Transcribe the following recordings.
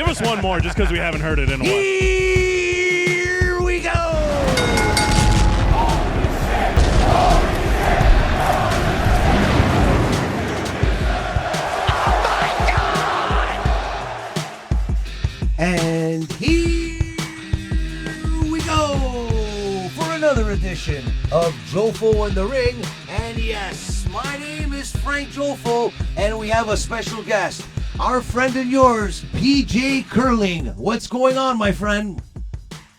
Give us one more just because we haven't heard it in a while. Here we go. And here we go for another edition of Jofo in the Ring. And yes, my name is Frank Jofo, and we have a special guest, our friend and yours, PJ Curling. What's going on, my friend?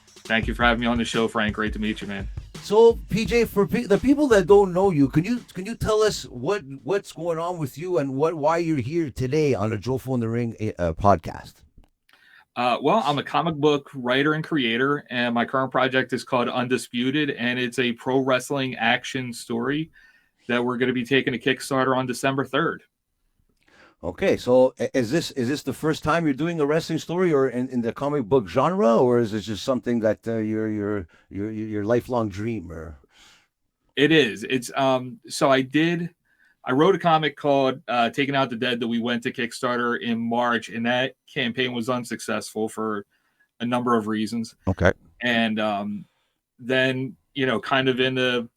Thank you for having me on the show, Frank. Great to meet you, man. So, PJ, for the people that don't know you, can you tell us what's going on with you and why you're here today on the Jofo in the Ring podcast? Well, I'm a comic book writer and creator, and my current project is called Undisputed, and it's a pro wrestling action story that we're going to be taking to Kickstarter on December 3rd. Okay, so is this the first time you're doing a wrestling story, or in the comic book genre, or is it just something that your lifelong dream? Or It is. It's so I wrote a comic called Taking Out the Dead that we went to Kickstarter in March, and that campaign was unsuccessful for a number of reasons. Okay. And then, kind of in the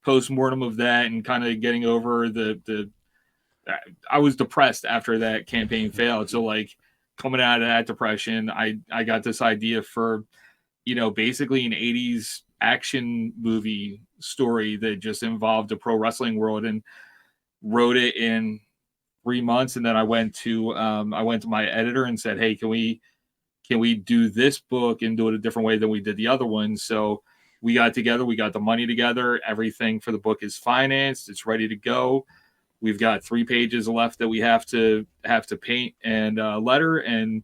post-mortem of that and kind of getting over I was depressed after that campaign failed. So like coming out of that depression, I got this idea for, basically an 80s action movie story that just involved the pro wrestling world, and wrote it in 3 months. And then I went to my editor and said, hey, can we do this book and do it a different way than we did the other one? So we got together, we got the money together, everything for the book is financed, it's ready to go. We've got 3 pages left that we have to paint and letter, and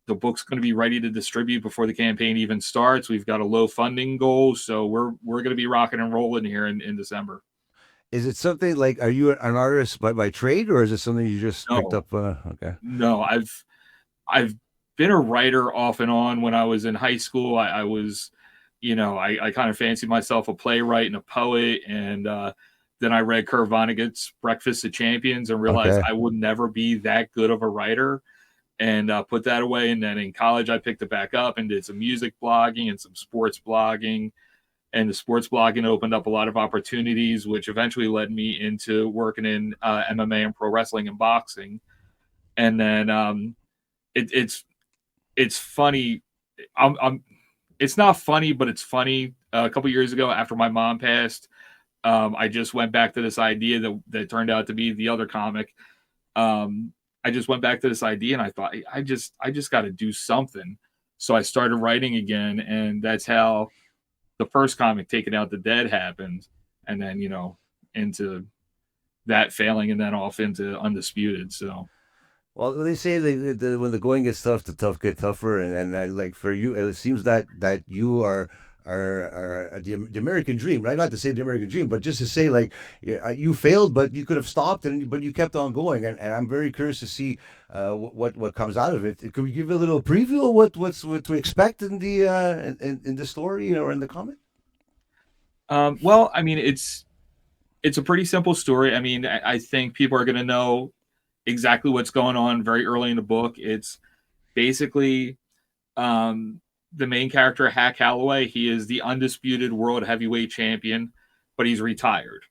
the book's going to be ready to distribute before the campaign even starts. We've got a low funding goal, so we're going to be rocking and rolling here in December. Is it something like, are you an artist by trade, or is it something you just picked up? Okay. No, I've been a writer off and on. When I was in high school, I was, I kind of fancied myself a playwright and a poet. And then I read Kurt Vonnegut's Breakfast of Champions and realized I would never be that good of a writer, and put that away. And then in college, I picked it back up and did some music blogging and some sports blogging. And the sports blogging opened up a lot of opportunities, which eventually led me into working in MMA and pro wrestling and boxing. And then it's funny. It's not funny, but it's funny. A couple years ago, after my mom passed, I just went back to this idea that turned out to be the other comic. I just went back to this idea, and I thought, I just got to do something. So I started writing again, and that's how the first comic, Taking Out the Dead, happened, and then into that failing, and then off into Undisputed. So, well, they say when the going gets tough, the tough get tougher, and like for you, it seems that you are the American dream, right? Not to say the American dream, but just to say, like, you failed, but you could have stopped, but you kept on going, and I'm very curious to see what comes out of it. Could we give a little preview of what to expect in the story, or in the comic? Well, I mean, it's a pretty simple story. I mean, I think people are going to know exactly what's going on very early in the book. It's basically the main character, Hack Holloway. He is the undisputed world heavyweight champion, but he's retired.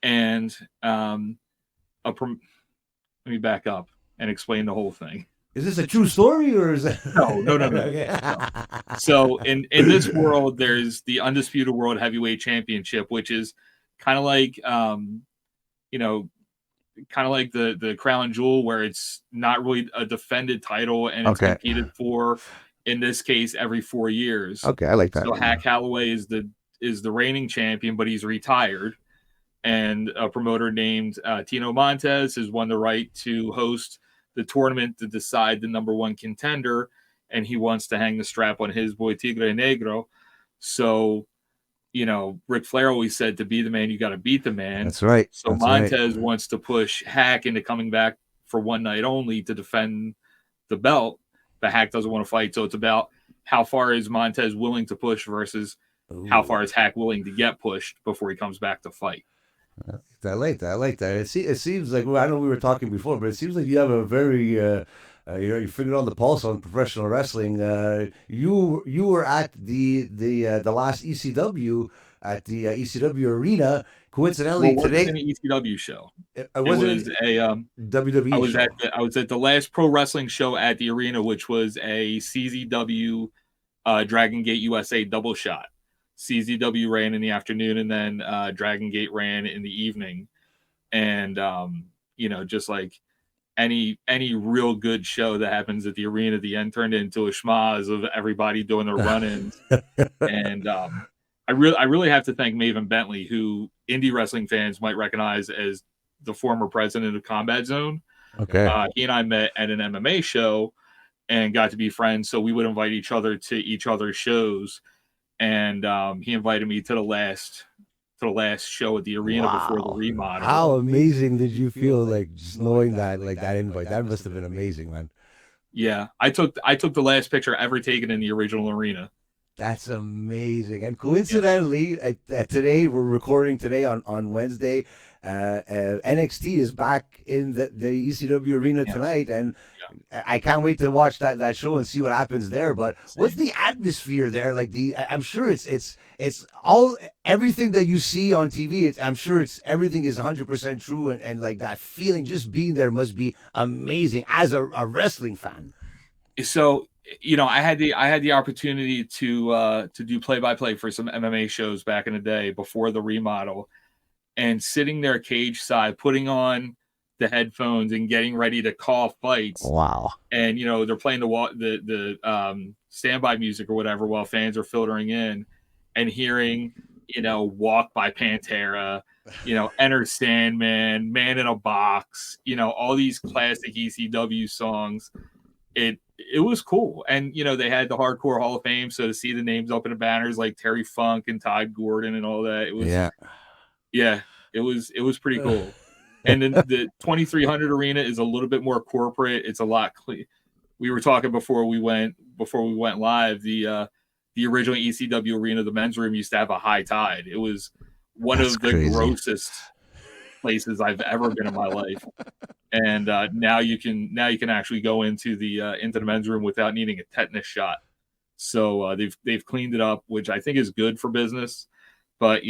And let me back up and explain the whole thing. Is this a true story, or is that... No. No. So in this world, there's the undisputed world heavyweight championship, which is kind of like the crown jewel, where it's not really a defended title, and it's competed for, in this case, every 4 years. Okay, I like that. So Hack Holloway is the reigning champion, but he's retired. And a promoter named Tino Montez has won the right to host the tournament to decide the number one contender, and he wants to hang the strap on his boy Tigre Negro. So, Ric Flair always said, to be the man, you got to beat the man. That's right. So Montez wants to push Hack into coming back for one night only to defend the belt, but Hack doesn't want to fight. So it's about how far is Montez willing to push versus how far is Hack willing to get pushed before he comes back to fight. I like that. It seems like, well, I know we were talking before, but it seems like you have a very You're figuring on the pulse on professional wrestling. You were at the last ECW at the ECW arena. Well, Coincidentally, it wasn't today an ECW show. it It wasn't was a a WWE show. I was at the last pro wrestling show at the arena, which was a CZW Dragon Gate USA double shot. CZW ran in the afternoon, and then Dragon Gate ran in the evening. And just like any real good show that happens at the arena, the end turned into a schmaz of everybody doing their run-ins. And I really have to thank Maven Bentley, who indie wrestling fans might recognize as the former president of Combat Zone. Okay. He and I met at an MMA show and got to be friends. So we would invite each other to each other's shows. And he invited me to the last show at the arena before the remodel. How amazing did you feel, like, just knowing that, like, that invite? That must have been amazing, man. Yeah, I took the last picture ever taken in the original arena. That's amazing. And coincidentally, today, we're recording today on Wednesday. NXT is back in the ECW arena tonight, and I can't wait to watch that show and see what happens there. But what's the atmosphere there? Like, I'm sure it's all everything that you see on TV. I'm sure everything is 100% true, and like that feeling just being there must be amazing as a wrestling fan. So I had the opportunity to do play-by-play for some MMA shows back in the day before the remodel, and sitting there cage side, putting on the headphones and getting ready to call fights. Wow! And they're playing the standby music or whatever while fans are filtering in, and hearing Walk by Pantera, Enter Sandman, Man in a Box, all these classic ECW songs. It was cool. And they had the Hardcore Hall of Fame, so to see the names up in the banners like Terry Funk and Todd Gordon and all that, it was it was pretty cool. And then the 2300 arena is a little bit more corporate. It's a lot clean. We were talking before we went live. The original ECW arena, the men's room, used to have a high tide. It was one of the grossest places I've ever been in my life. And now you can actually go into the men's room without needing a tetanus shot. So they've cleaned it up, which I think is good for business. But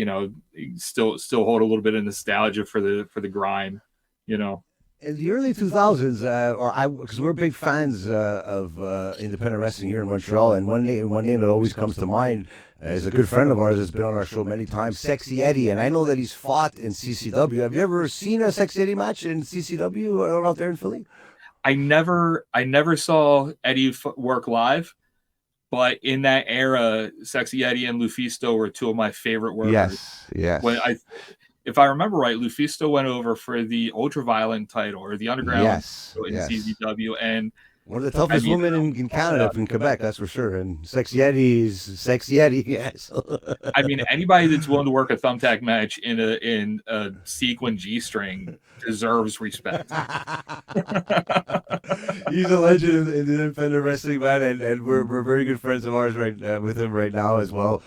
still hold a little bit of nostalgia for the grime. In the early 2000s, because we're big fans of independent wrestling here in Montreal, and one name that always comes to mind is a good friend of ours that's been on our show many times, Sexy Eddie, and I know that he's fought in CCW. Have you ever seen a Sexy Eddie match in CCW or out there in Philly? I never saw Eddie work live, but in that era, Sexy Eddie and Lufisto were two of my favorite workers. Yes. If I remember right, Lufisto went over for the Ultraviolent title or the Underground in CZW, and one of the toughest women in Canada, in Quebec, that's for sure. And Sexy Eddie's Sexy Eddie, yes. I mean, anybody that's willing to work a thumbtack match in a sequin G-string deserves respect. He's a legend in the independent wrestling, man, and we're very good friends of ours with him right now as well.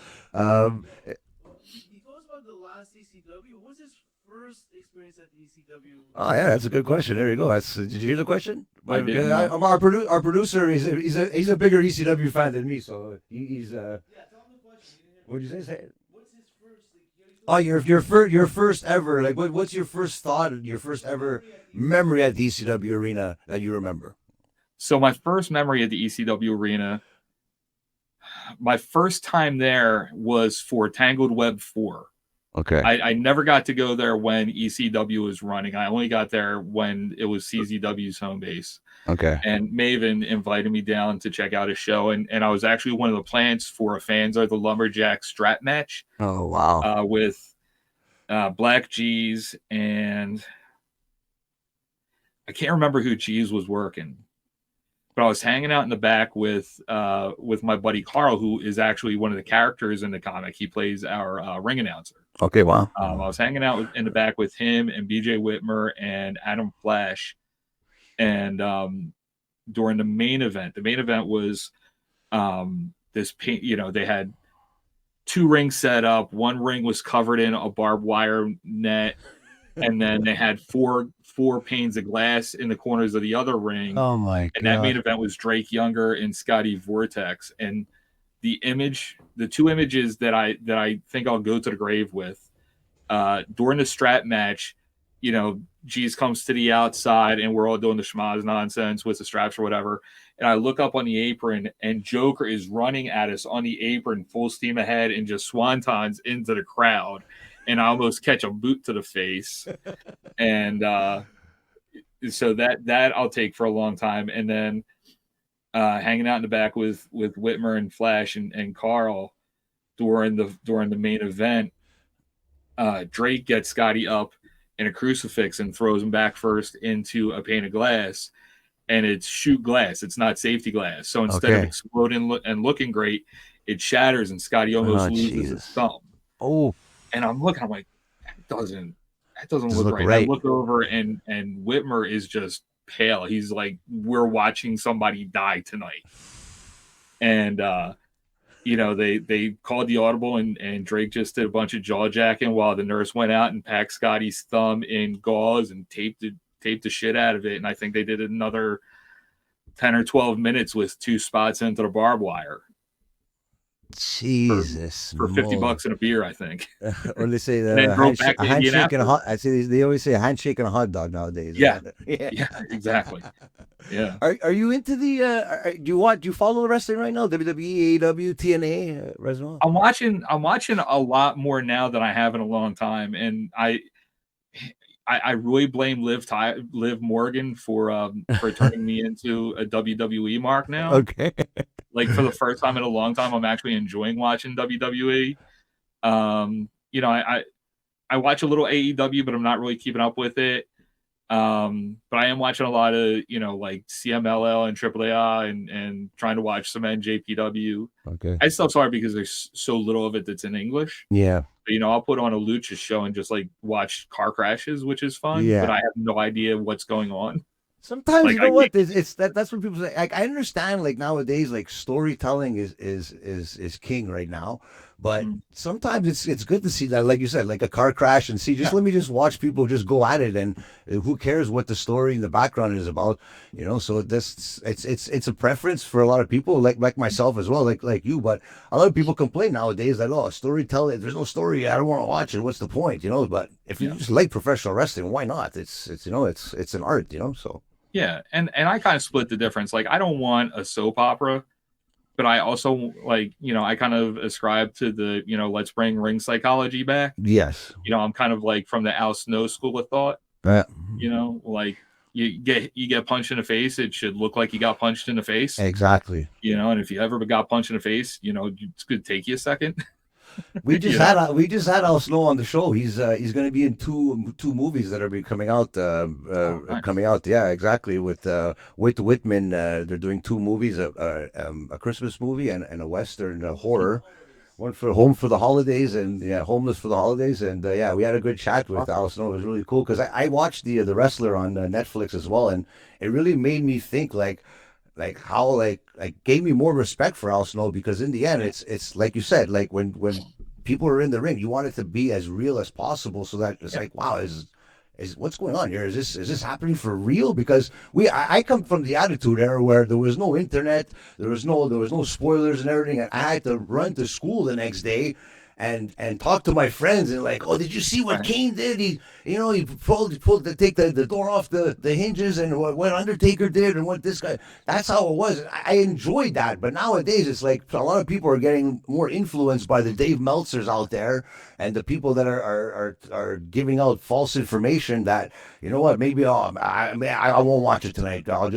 What's his first experience at the ECW? Oh yeah, that's a good question. There you go. Did you hear the question? I did. Our producer, he's a bigger ECW fan than me, so he's. Yeah, tell him the question. What'd you say? What's his first? Oh, your first ever. Like, what's your first thought? Your first ever memory at the ECW arena that you remember? So my first memory at the ECW arena, my first time there was for Tangled Web 4. Okay. I never got to go there when ECW was running. I only got there when it was CZW's home base. Okay. And Maven invited me down to check out a show. And I was actually one of the plants for a Fans Are the Lumberjack strap match. Oh, wow. With Black G's, and I can't remember who G's was working. But I was hanging out in the back with my buddy Carl, who is actually one of the characters in the comic. He plays our ring announcer. Okay, wow. I was hanging out in the back with him and BJ Whitmer and Adam Flash. And during the main event was this paint. They had two rings set up. One ring was covered in a barbed wire net. and then they had four panes of glass in the corners of the other ring. Oh my And that main God. event was Drake Younger and Scotty Vortex. And the two images that I think I'll go to the grave with, during the strap match, G's comes to the outside and we're all doing the schmaz nonsense with the straps or whatever. And I look up on the apron and Joker is running at us on the apron, full steam ahead, and just swantons into the crowd. And I almost catch a boot to the face. And so that I'll take for a long time. And then hanging out in the back with Whitmer and Flash and Carl during the main event, Drake gets Scotty up in a crucifix and throws him back first into a pane of glass, and it's shoot glass. It's not safety glass. So instead of exploding and looking great, it shatters and Scotty almost loses his thumb. Oh, and I'm looking. I'm like, that doesn't look right. I look over and Whitmer is just pale. He's like, we're watching somebody die tonight. And they called the audible and Drake just did a bunch of jaw jacking while the nurse went out and packed Scotty's thumb in gauze and taped the shit out of it. And I think they did another 10 or 12 minutes with 2 spots into the barbed wire. Jesus, for $50 and a beer, I think. Or they say a handshake and a hot. I say they always say a handshake and a hot dog nowadays. Yeah, exactly. Yeah. Are you into the? Do you follow the wrestling right now? WWE, AEW, TNA, wrestling. I'm watching a lot more now than I have in a long time, and I really blame Liv Morgan for turning me into a WWE mark now. Okay. Like for the first time in a long time, I'm actually enjoying watching WWE. I watch a little AEW, but I'm not really keeping up with it. But I am watching a lot of, like CMLL and AAA and trying to watch some NJPW. Okay. I still sorry because there's so little of it that's in English. Yeah. But, I'll put on a lucha show and just like watch car crashes, which is fun. Yeah. But I have no idea what's going on. Sometimes like, you know what? That's what people say. Like, I understand, like nowadays, like storytelling is king right now. But sometimes it's good to see that, like you said, like a car crash and see. Let me just watch people just go at it, and who cares what the story in the background is about, So it's a preference for a lot of people, like myself as well, like you. But a lot of people complain nowadays that storytelling, there's no story, I don't want to watch it. What's the point, But if you just like professional wrestling, why not? It's an art, So. Yeah, and I kind of split the difference. Like, I don't want a soap opera, but I also like, I kind of ascribe to the, let's bring ring psychology back. Yes. I'm kind of like from the Al Snow school of thought. Like you get punched in the face, it should look like you got punched in the face. Exactly. And if you ever got punched in the face, it's going to take you a second. We just had Al Snow on the show. He's going to be in two movies that are coming out. Nice. Coming out, yeah, exactly. With Whitman, they're doing 2 movies: a Christmas movie and a Western horror. One for Home for the Holidays and Homeless for the Holidays. And we had a good chat with Al Snow. It was really cool because I watched the Wrestler on Netflix as well, and it really made me think like how gave me more respect for Al Snow, because in the end it's like you said, like when people are in the ring, you want it to be as real as possible, so that it's like, wow, is what's going on here? Is this happening for real? Because I come from the Attitude Era where there was no internet, there was no spoilers and everything, and I had to run to school the next day and talk to my friends and like, oh, did you see what Kane did? He pulled to take the door off the hinges, and what Undertaker did, and what this guy. That's how it was. I enjoyed that, but nowadays it's like a lot of people are getting more influenced by the Dave Meltzers out there and the people that are giving out false information. That maybe I won't watch it tonight. I'll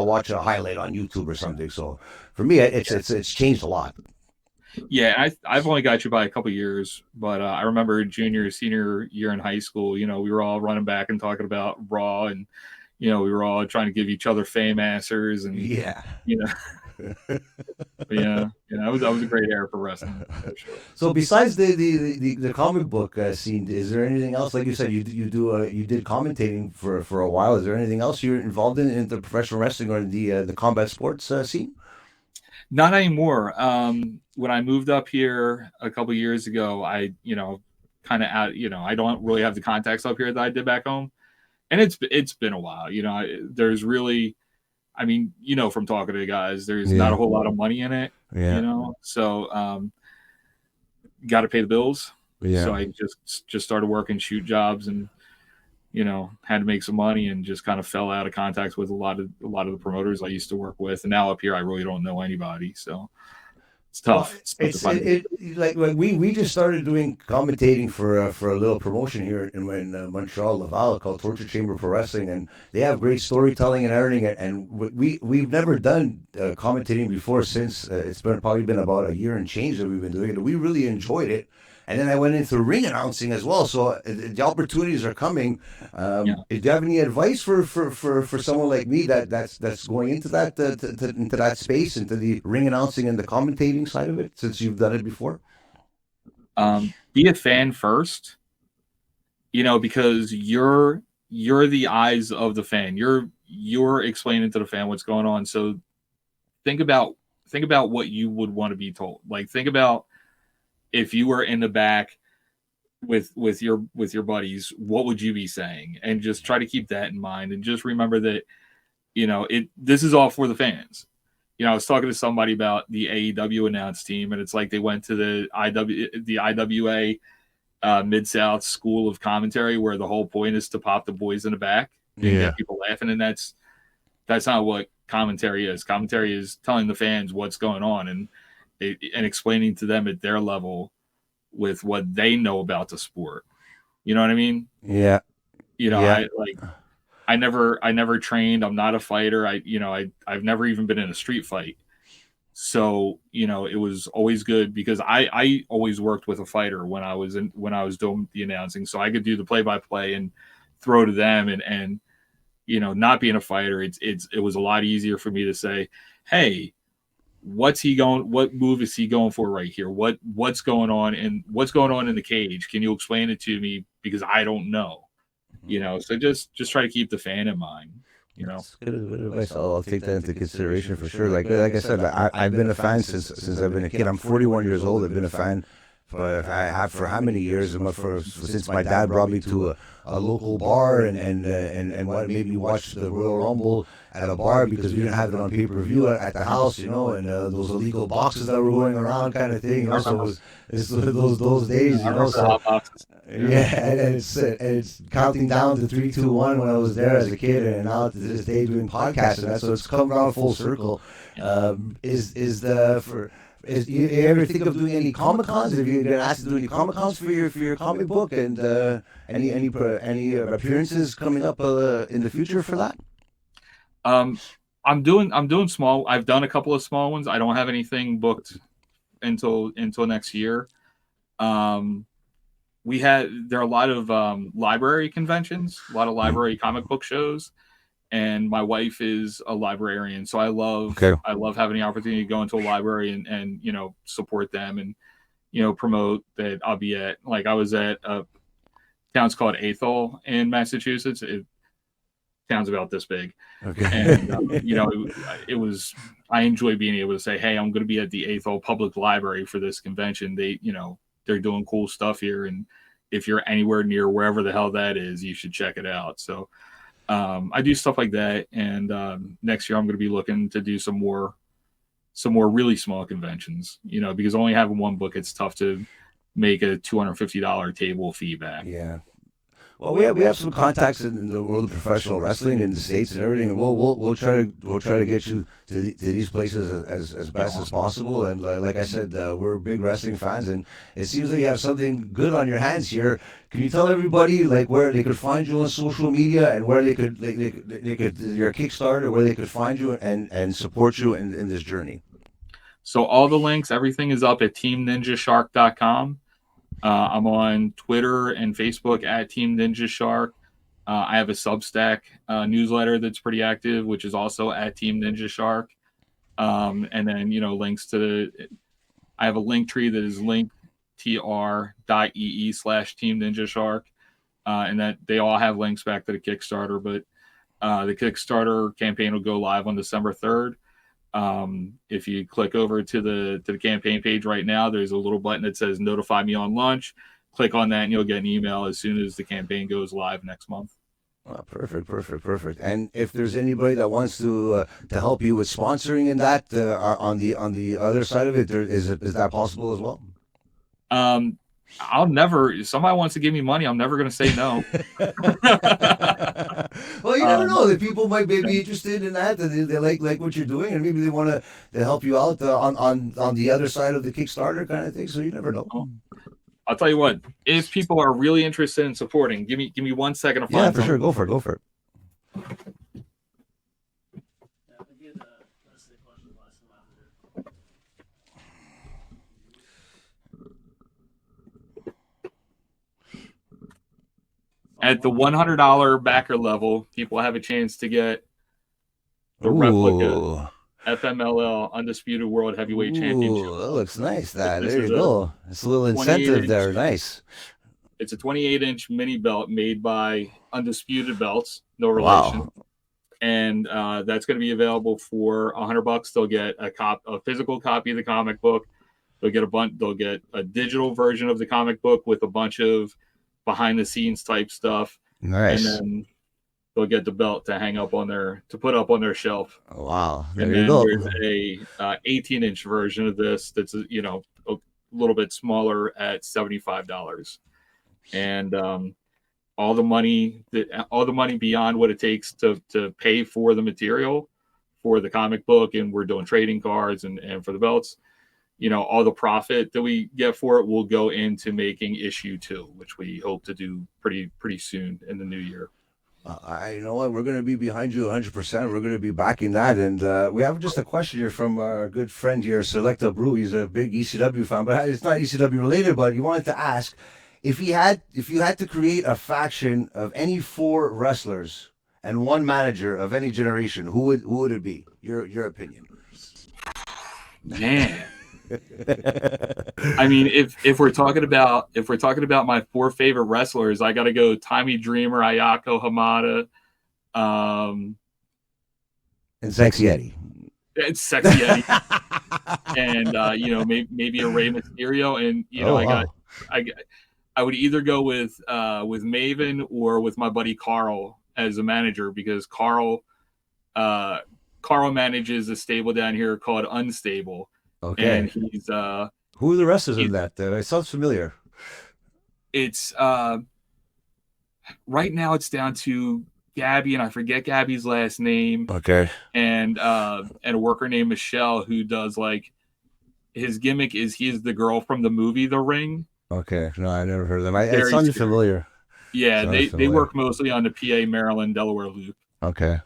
watch a highlight on YouTube or something. So for me, it's changed a lot. Yeah, I've only got you by a couple of years, but I remember senior year in high school, we were all running back and talking about Raw, and we were all trying to give each other fame answers, and that was a great era for wrestling. For sure. So besides the comic book scene, is there anything else? Like you said, you did commentating for a while. Is there anything else you're involved in the professional wrestling or the combat sports scene? Not anymore. When I moved up here a couple years ago, I kind of out. I don't really have the contacts up here that I did back home, and it's been a while. There's really, from talking to the guys, there's not a whole lot of money in it. So got to pay the bills. Yeah. So I just started working shoot jobs and had to make some money and just kind of fell out of contact with a lot of the promoters I used to work with. And now up here, I really don't know anybody. So it's tough. Like we just started doing commentating for a little promotion here in Montreal, Laval, called Torture Chamber Pro Wrestling, and they have great storytelling and everything. And we've never done commentating before since it's probably been about a year and change that we've been doing it. We really enjoyed it. And then I went into ring announcing as well. So the opportunities are coming. Do you have any advice for someone like me that's going into that into that space, into the ring announcing and the commentating side of it, since you've done it before? Be a fan first, because you're the eyes of the fan. You're explaining to the fan what's going on. So think about what you would want to be told. Like, think about if you were in the back with your buddies, what would you be saying? And just try to keep that in mind, and just remember that this is all for the fans. I was talking to somebody about the AEW announced team, and it's like they went to the IWA Mid-South School of Commentary, where the whole point is to pop the boys in the back and get people laughing, and that's not what commentary is. Commentary is telling the fans what's going on and explaining to them at their level with what they know about the sport. You know what I mean? Yeah. I never trained. I'm not a fighter. I've never even been in a street fight. So, it was always good because I always worked with a fighter when I was doing the announcing, so I could do the play-by-play and throw to them and not being a fighter, it was a lot easier for me to say, hey, what move is he going for right here? What's going on in the cage? Can you explain it to me? Because I don't know. So just try to keep the fan in mind. That's good advice. I'll take that into consideration for sure. Like I said, I've been a fan since I've been a kid. I'm 41 years old. I've been a fan for how many years? Since my dad brought me to a local bar and made me watch the Royal Rumble at a bar because we didn't have it on pay-per-view at the house, and those illegal boxes that were going around, kind of thing. So it's those days, So and it's counting down to 3, 2, 1 when I was there as a kid, and now to this day doing podcasting. So it's come around full circle. You ever think of doing any Comic Cons? Have you been asked to do any Comic Cons for your comic book, and any appearances coming up in the future for that? I'm doing small. I've done a couple of small ones. I don't have anything booked until next year. There are a lot of library conventions, a lot of library comic book shows. And my wife is a librarian, so I love having the opportunity to go into a library and support them and promote that I'll be at. Like, I was at a town's called Athol in Massachusetts. Town's about this big. Okay. And it was, I enjoy being able to say, hey, I'm going to be at the Athol Public Library for this convention. They're doing cool stuff here, and if you're anywhere near wherever the hell that is, you should check it out. So I do stuff like that, and next year I'm going to be looking to do some more really small conventions, because only having one book, it's tough to make a $250 table fee back. Yeah. Well, we have some contacts in the world of professional wrestling in the States and everything, and we'll try to get you to these places as best as possible. And like I said, we're big wrestling fans, and it seems like you have something good on your hands here. Can you tell everybody where they could find you on social media, and where they could your Kickstarter, where they could find you and support you in this journey? So all the links, everything is up at teamninjashark.com. I'm on Twitter and Facebook at Team Ninja Shark. I have a Substack newsletter that's pretty active, which is also at Team Ninja Shark. And then, links to I have a link tree that is linktr.ee/Team Ninja Shark. And that they all have links back to the Kickstarter, but the Kickstarter campaign will go live on December 3rd. If you click over to the campaign page right now, there's a little button that says notify me on launch. click on that and you'll get an email as soon as the campaign goes live next month. Oh, perfect. And if there's anybody that wants to help you with sponsoring in that on the other side of it, is that possible as well? I'll never. If somebody wants to give me money, I'm never going to say no. Well, you never know. The people might be interested in that. They like what you're doing, and maybe they want to help you out on the other side of the Kickstarter kind of thing. So you never know. I'll tell you what. If people are really interested in supporting, give me 1 second to find. Yeah, for sure. Go for it. At the $100 backer level, people have a chance to get the replica FMLL Undisputed World Heavyweight Championship. That looks nice. There you go. It's a little incentive there. Nice. It's a 28-inch mini belt made by Undisputed Belts, no relation. Wow. And that's going to be available for $100. They'll get a physical copy of the comic book. They'll get a digital version of the comic book with a bunch of behind the scenes type stuff. Nice. And then they'll get the belt to put up on their shelf. Wow. There you go. There's a 18-inch version of this that's a little bit smaller at $75. And all the money beyond what it takes to pay for the material for the comic book, and we're doing trading cards and for the belts, all the profit that we get for it will go into making issue 2, which we hope to do pretty soon in the new year. You know what? We're going to be behind you 100%. We're going to be backing that. And we have just a question here from our good friend here, Selecta Brew. He's a big ECW fan, but it's not ECW related, but he wanted to ask if you had to create a faction of any 4 wrestlers and 1 manager of any generation, who would it be? Your opinion. Man. I mean, if we're talking about my 4 favorite wrestlers, I got to go Tommy Dreamer, Ayako Hamada, and Sexy Eddie. It's Sexy Eddie, and maybe a Rey Mysterio, and I would either go with Maven or with my buddy Carl as a manager, because Carl manages a stable down here called Unstable. Okay. And he's who are the wrestlers in that? It sounds familiar. It's right now it's down to Gabby, and I forget Gabby's last name. Okay. And a worker named Michelle, who does his gimmick is he is the girl from the movie The Ring. Okay. No, I never heard of them. It sounded familiar. Yeah, they work mostly on the PA, Maryland, Delaware loop. Okay.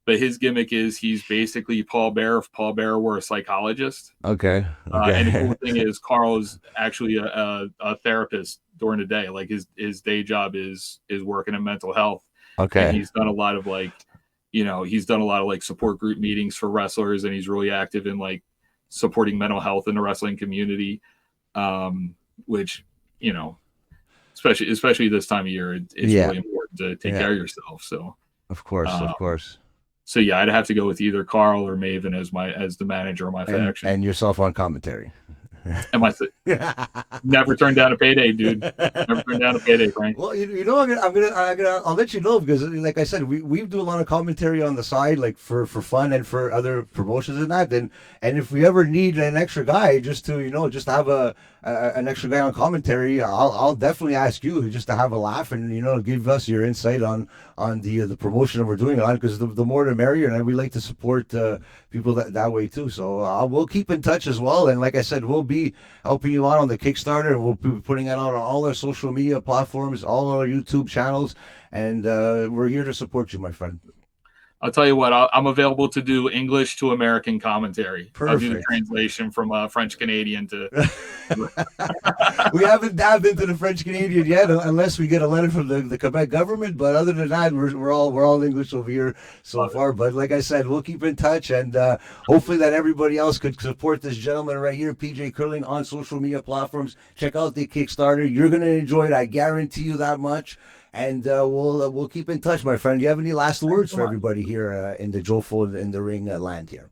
But his gimmick is he's basically Paul Bear if Paul Bear were a psychologist. Okay. And the cool thing is Carl's actually a therapist during the day. Like his day job is working in mental health. Okay. And he's done a lot of support group meetings for wrestlers, and he's really active in supporting mental health in the wrestling community. Which, especially this time of year, it's really important to take care of yourself. So of course. So yeah, I'd have to go with either Carl or Maven as the manager of my faction. And yourself on commentary. And never turned down a payday, dude. Never turned down a payday, Frank. Well, I'll let you know, because like I said, we do a lot of commentary on the side, for fun and for other promotions and that. And if we ever need an extra guy just to have an extra guy on commentary, I'll definitely ask you just to have a laugh and give us your insight on the promotion that we're doing on, because the more the merrier, and we like to support people that way too. So we'll keep in touch as well, and like I said, we'll be helping you out on the Kickstarter, and we'll be putting it out on all our social media platforms, all our YouTube channels, and we're here to support you, my friend. I'll tell you what, I'm available to do English to American commentary. Perfect. I'll do the translation from French Canadian to. We haven't dabbed into the French Canadian yet, unless we get a letter from the Quebec government. But other than that, we're all English over here so far. But like I said, we'll keep in touch, and hopefully that everybody else could support this gentleman right here, PJ Curling, on social media platforms. Check out the Kickstarter. You're gonna enjoy it. I guarantee you that much. And we'll keep in touch, my friend. Do you have any last words for everybody here in the Jofo in the Ring land here?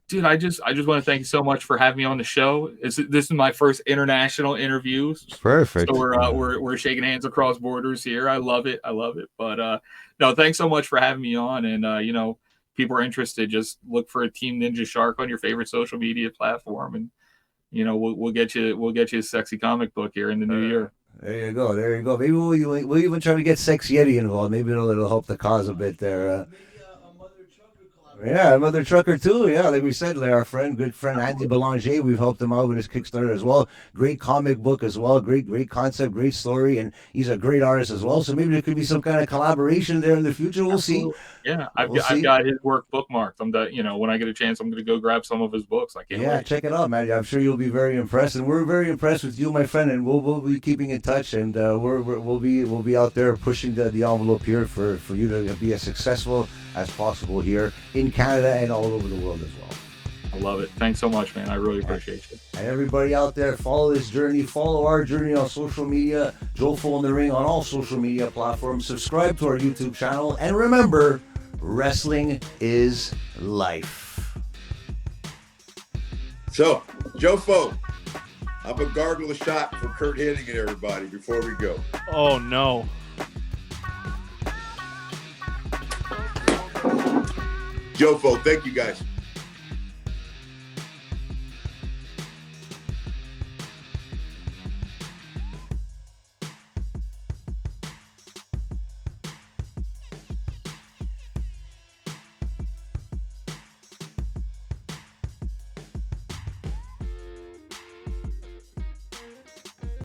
Dude, I just want to thank you so much for having me on the show. This is my first international interview, Perfect. so we're shaking hands across borders here. I love it. But no, thanks so much for having me on. And people are interested, just look for a Team Ninja Shark on your favorite social media platform, and we'll get you a sexy comic book here in the new year. There you go. There you go. Maybe we'll even try to get Sex Yeti involved. Maybe it'll help the cause a bit there. Yeah, Mother Trucker too. Yeah, like we said, like our good friend Andy Belanger, we've helped him out with his Kickstarter as well. Great comic book as well. Great concept, great story, and he's a great artist as well. So maybe there could be some kind of collaboration there in the future. We'll see. Yeah, I've got his work bookmarked. When I get a chance, I'm going to go grab some of his books. I can't wait. Check it out, man. I'm sure you'll be very impressed, and we're very impressed with you, my friend. And we'll be keeping in touch, and we'll be out there pushing the envelope here for you to be as successful as possible here in Canada and all over the world as well. I love it. Thanks so much, man. I really appreciate you. And everybody out there, follow this journey. Follow our journey on social media. Jofo in the Ring on all social media platforms. Subscribe to our YouTube channel. And remember, wrestling is life. So, Jofo, I'm a gargle a shot for Kurt Hennig, everybody, before we go. Oh, no. Jofo, thank you guys.